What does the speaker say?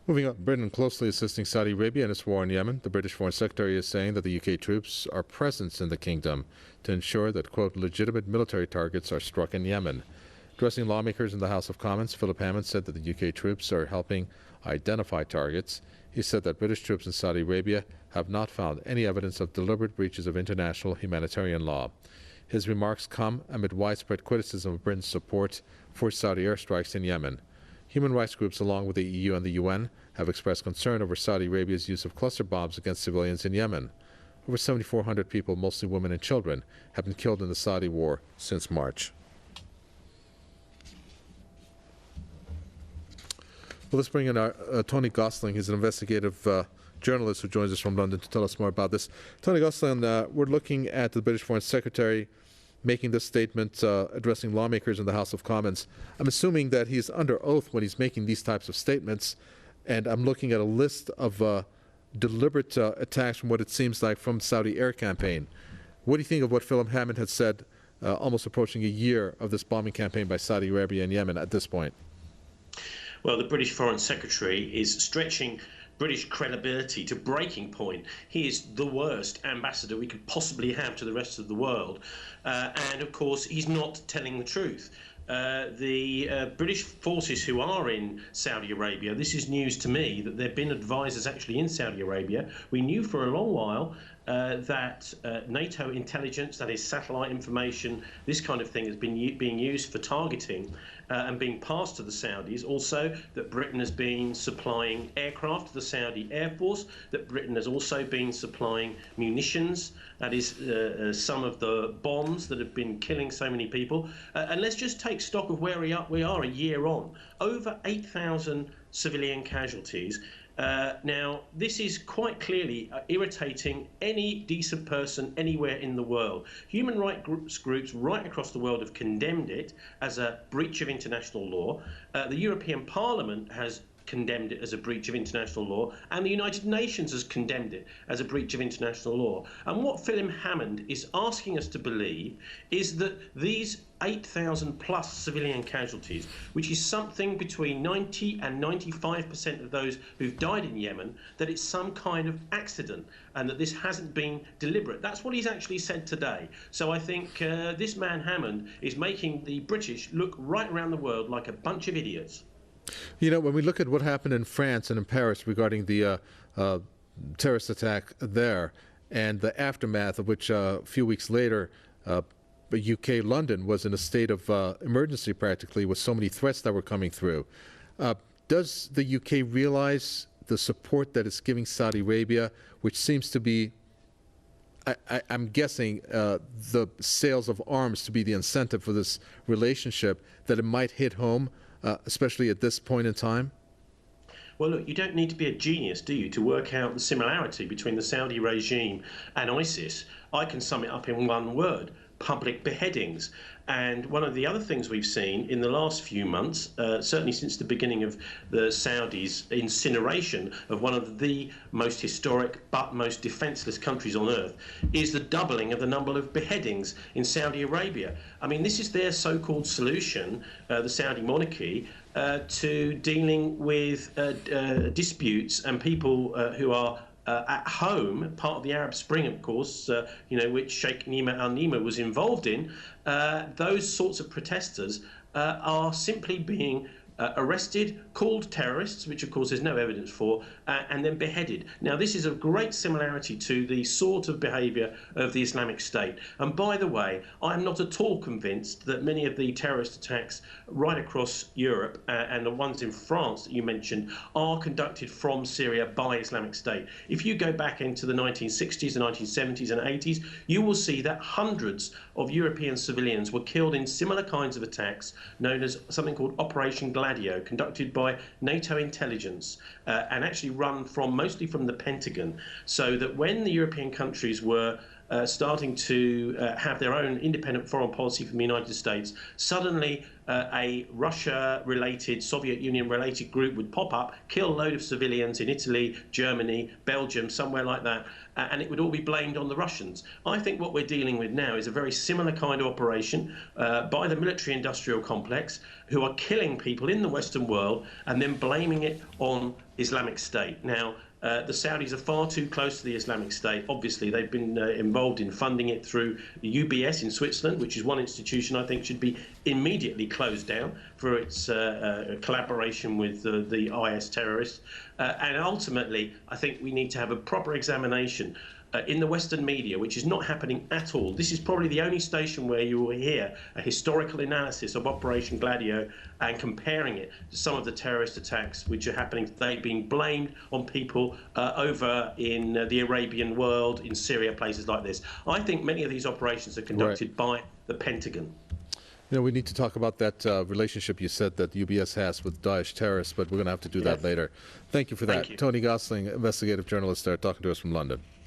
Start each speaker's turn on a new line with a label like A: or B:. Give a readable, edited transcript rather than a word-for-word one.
A: Moving on, Britain closely assisting Saudi Arabia in its war in Yemen. The British Foreign Secretary is saying that the UK troops are present in the kingdom to ensure that, quote, legitimate military targets are struck in Yemen. Addressing lawmakers in the House of Commons, Philip Hammond said that the UK troops are helping identify targets. He said that British troops in Saudi Arabia have not found any evidence of deliberate breaches of international humanitarian law. His remarks come amid widespread criticism of Britain's support for Saudi airstrikes in Yemen. Human rights groups, along with the EU and the UN, have expressed concern over Saudi Arabia's use of cluster bombs against civilians in Yemen. Over 7,400 people, mostly women and children, have been killed in the Saudi war since March. Well, let's bring in our Tony Gosling. He's an investigative journalist who joins us from London to tell us more about this. Tony Gosling, we're looking at the British Foreign Secretary making this statement, addressing lawmakers in the House of Commons. I'm assuming that he's under oath when he's making these types of statements, and I'm looking at a list of deliberate attacks from what it seems like from Saudi air campaign. What do you think of what Philip Hammond had said, almost approaching a year of this bombing campaign by Saudi Arabia and Yemen at this point?
B: Well, the British Foreign Secretary is stretching British credibility to breaking point. He is the worst ambassador we could possibly have to the rest of the world. And of course, he's not telling the truth. The British forces who are in Saudi Arabia, this is news to me, that there have been advisors actually in Saudi Arabia. We knew for a long while that NATO intelligence, that is satellite information, this kind of thing has been being used for targeting and being passed to the Saudis. Also, that Britain has been supplying aircraft to the Saudi Air Force, that Britain has also been supplying munitions, that is some of the bombs that have been killing so many people. And let's just take stock of where we are a year on. Over 8,000 civilian casualties. Now, this is quite clearly irritating any decent person anywhere in the world. Human rights groups right across the world have condemned it as a breach of international law. The European Parliament has condemned it as a breach of international law, and the United Nations has condemned it as a breach of international law. And what Philip Hammond is asking us to believe is that these 8,000 plus civilian casualties, which is something between 90 and 95% of those who've died in Yemen, that it's some kind of accident and that this hasn't been deliberate. That's what he's actually said today. So I think this man Hammond is making the British look right around the world like a bunch of idiots.
A: You know, when we look at what happened in France and in Paris regarding the terrorist attack there and the aftermath of which a few weeks later, UK London was in a state of emergency practically with so many threats that were coming through. Does the UK realize the support that it's giving Saudi Arabia, which seems to be, I'm guessing, the sales of arms to be the incentive for this relationship, that it might hit home? Especially at this point in time?
B: Well, look, you don't need to be a genius, do you, to work out the similarity between the Saudi regime and ISIS. I can sum it up in one word: public beheadings. And one of the other things we've seen in the last few months, certainly since the beginning of the Saudis' incineration of one of the most historic but most defenseless countries on earth, is the doubling of the number of beheadings in Saudi Arabia. I mean, this is their so-called solution, the Saudi monarchy, to dealing with disputes and people who are at home, part of the Arab Spring, of course, which Sheikh Nima al-Nima was involved in. Those sorts of protesters are simply being arrested, called terrorists, which of course there's no evidence for, and then beheaded. Now, this is a great similarity to the sort of behaviour of the Islamic State. And by the way, I'm not at all convinced that many of the terrorist attacks right across Europe and the ones in France that you mentioned are conducted from Syria by Islamic State. If you go back into the 1960s, the 1970s and 80s, you will see that hundreds of European civilians were killed in similar kinds of attacks known as something called Operation Gladio, conducted by NATO intelligence and actually run mostly from the Pentagon, so that when the European countries were starting to have their own independent foreign policy from the United States, suddenly a Russia-related, Soviet Union-related group would pop up, kill a load of civilians in Italy, Germany, Belgium, somewhere like that, and it would all be blamed on the Russians. I think what we're dealing with now is a very similar kind of operation by the military-industrial complex, who are killing people in the Western world and then blaming it on Islamic State. Now, the Saudis are far too close to the Islamic State. Obviously, they've been involved in funding it through the UBS in Switzerland, which is one institution I think should be immediately closed down for its collaboration with the IS terrorists. And ultimately, I think we need to have a proper examination in the Western media, which is not happening at all. This is probably the only station where you will hear a historical analysis of Operation Gladio and comparing it to some of the terrorist attacks which are happening. They're being blamed on people over in the Arabian world, in Syria, places like this. I think many of these operations are conducted by the Pentagon.
A: You know, we need to talk about that relationship you said that UBS has with Daesh terrorists, but we're going to have to do that later. Thank you for that.
B: Thank you.
A: Tony Gosling, investigative journalist there, talking to us from London.